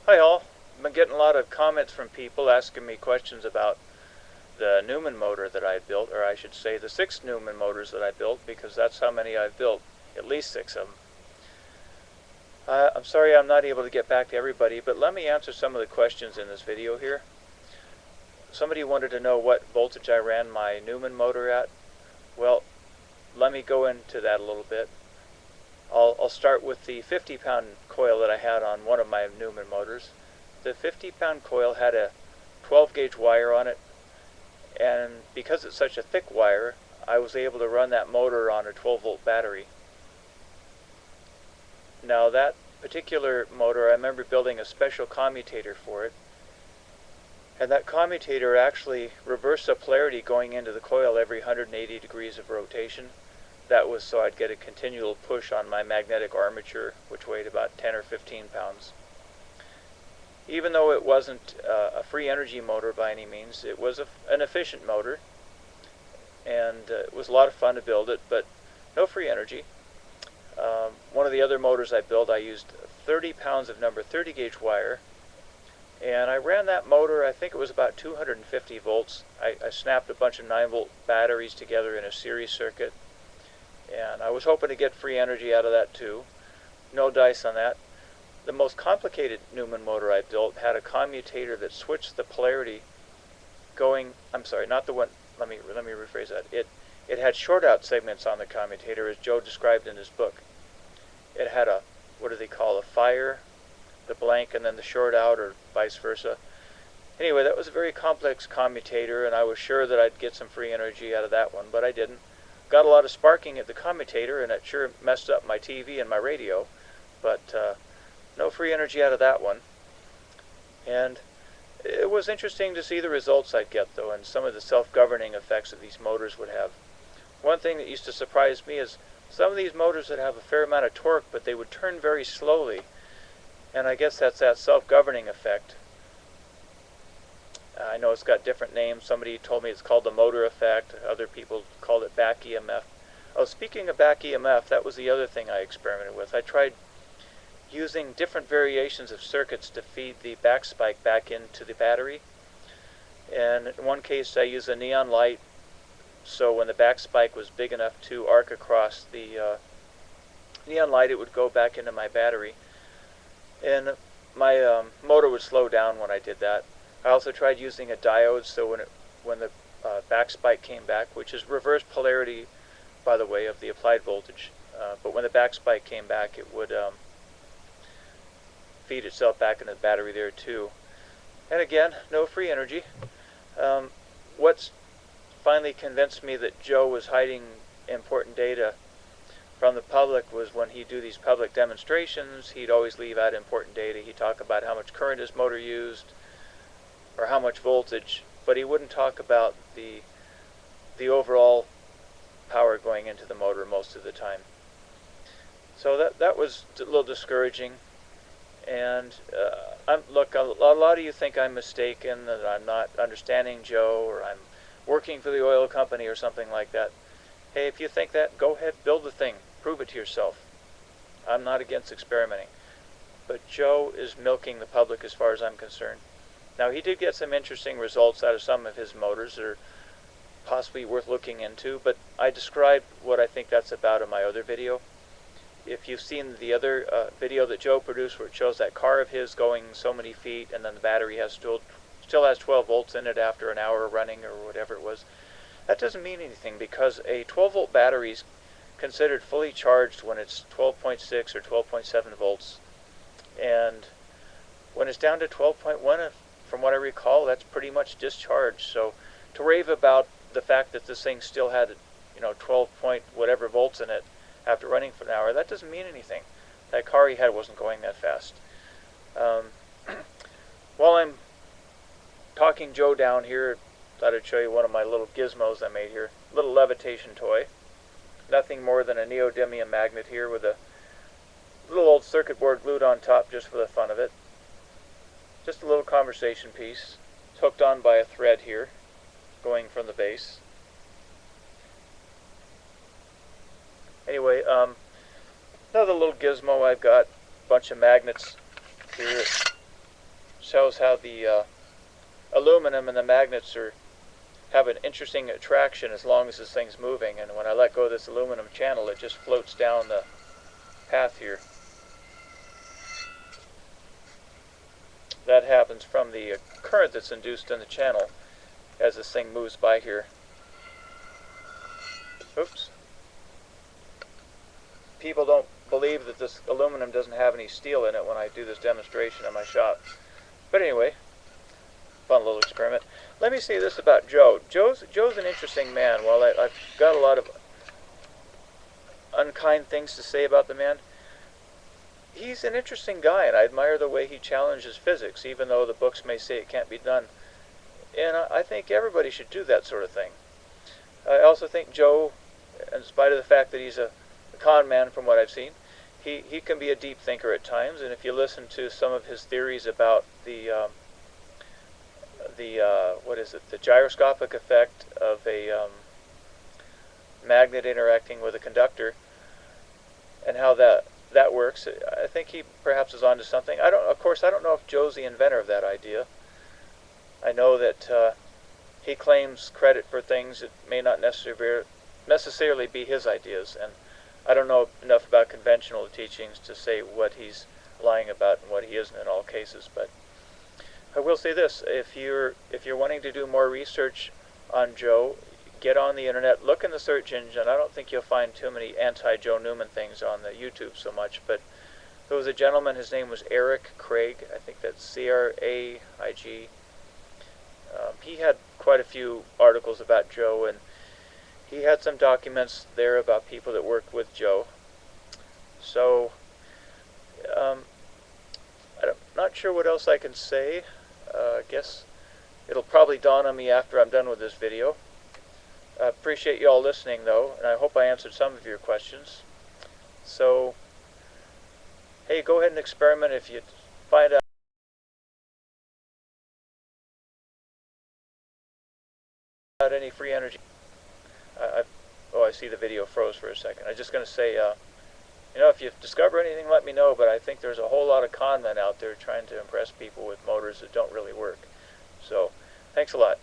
Hi all. I've been getting a lot of comments from people asking me questions about the Newman motor that I built, or I should say the 6 Newman motors that I built, because that's how many I've built, at least 6 of them. I'm sorry I'm not able to get back to everybody, but let me answer some of the questions in this video here. Somebody wanted to know what voltage I ran my Newman motor at. Well, let me go into that a little bit. I'll start with the 50-pound coil that I had on one of my Newman motors. The 50-pound coil had a 12-gauge wire on it, and because it's such a thick wire, I was able to run that motor on a 12-volt battery. Now that particular motor, I remember building a special commutator for it, and that commutator actually reversed the polarity going into the coil every 180 degrees of rotation. That was so I'd get a continual push on my magnetic armature, which weighed about 10 or 15 pounds. Even though it wasn't a free energy motor by any means, it was an efficient motor, and it was a lot of fun to build it, but no free energy. One of the other motors I built, I used 30 pounds of number 30 gauge wire, and I ran that motor, I think it was about 250 volts. I snapped a bunch of 9-volt batteries together in a series circuit, and I was hoping to get free energy out of that too. No dice on that. The most complicated Newman motor I built had a commutator that switched the polarity going, I'm sorry, not the one, let me rephrase that. It had short out segments on the commutator, as Joe described in his book. It had a, what do they call, a fire, the blank, and then the short out, or vice versa. Anyway, that was a very complex commutator, and I was sure that I'd get some free energy out of that one, but I didn't. Got a lot of sparking at the commutator, and it sure messed up my TV and my radio, but no free energy out of that one. And it was interesting to see the results I'd get, though, and some of the self-governing effects that these motors would have. One thing that used to surprise me is some of these motors would have a fair amount of torque, but they would turn very slowly, and I guess that's that self-governing effect. I know it's got different names. Somebody told me it's called the motor effect. Other people called it back EMF. Oh, speaking of back EMF, that was the other thing I experimented with. I tried using different variations of circuits to feed the back spike back into the battery. And in one case I used a neon light, so when the back spike was big enough to arc across the neon light, it would go back into my battery. And my motor would slow down when I did that. I also tried using a diode, so when the back spike came back, which is reverse polarity, by the way, of the applied voltage, but when the back spike came back, it would feed itself back into the battery there too. And again, no free energy. What's finally convinced me that Joe was hiding important data from the public was when he'd do these public demonstrations, he'd always leave out important data. He'd talk about how much current his motor used, or how much voltage, but he wouldn't talk about the overall power going into the motor most of the time. So that was a little discouraging. And look, a lot of you think I'm mistaken, that I'm not understanding Joe, or I'm working for the oil company or something like that. Hey, if you think that, go ahead, build the thing, prove it to yourself. I'm not against experimenting. But Joe is milking the public as far as I'm concerned. Now, he did get some interesting results out of some of his motors that are possibly worth looking into, but I described what I think that's about in my other video. If you've seen the other video that Joe produced where it shows that car of his going so many feet, and then the battery has still has 12 volts in it after an hour running or whatever it was, that doesn't mean anything, because a 12-volt battery is considered fully charged when it's 12.6 or 12.7 volts. And when it's down to 12.1, from what I recall, that's pretty much discharged. So to rave about the fact that this thing still had, 12 point whatever volts in it after running for an hour, that doesn't mean anything. That car he had wasn't going that fast. While I'm talking Joe down here, I thought I'd show you one of my little gizmos I made here. Little levitation toy. Nothing more than a neodymium magnet here with a little old circuit board glued on top just for the fun of it. Just a little conversation piece. It's hooked on by a thread here, going from the base. Anyway, another little gizmo I've got, a bunch of magnets here. shows how the aluminum and the magnets have an interesting attraction as long as this thing's moving, and when I let go of this aluminum channel, it just floats down the path here. That happens from the current that's induced in the channel as this thing moves by here. Oops. People don't believe that this aluminum doesn't have any steel in it when I do this demonstration in my shop. But anyway, fun little experiment. Let me say this about Joe. Joe's an interesting man. While I've got a lot of unkind things to say about the man, he's an interesting guy, and I admire the way he challenges physics, even though the books may say it can't be done. And I think everybody should do that sort of thing. I also think Joe, in spite of the fact that he's a con man from what I've seen, he can be a deep thinker at times, and if you listen to some of his theories about the gyroscopic effect of a magnet interacting with a conductor, and how that works, I think he perhaps is onto something. Of course, I don't know if Joe's the inventor of that idea. I know that he claims credit for things that may not necessarily be his ideas, and I don't know enough about conventional teachings to say what he's lying about and what he isn't in all cases. But I will say this: if you're wanting to do more research on Joe, get on the internet, look in the search engine. I don't think you'll find too many anti-Joe Newman things on the YouTube so much, but there was a gentleman, his name was Eric Craig, I think that's C-R-A-I-G. He had quite a few articles about Joe, and he had some documents there about people that worked with Joe. So, I'm not sure what else I can say. I guess it'll probably dawn on me after I'm done with this video. I appreciate you all listening, though, and I hope I answered some of your questions. So, hey, go ahead and experiment if you find out any free energy. I see the video froze for a second. I'm just going to say, if you discover anything, let me know, but I think there's a whole lot of con men out there trying to impress people with motors that don't really work. So, thanks a lot.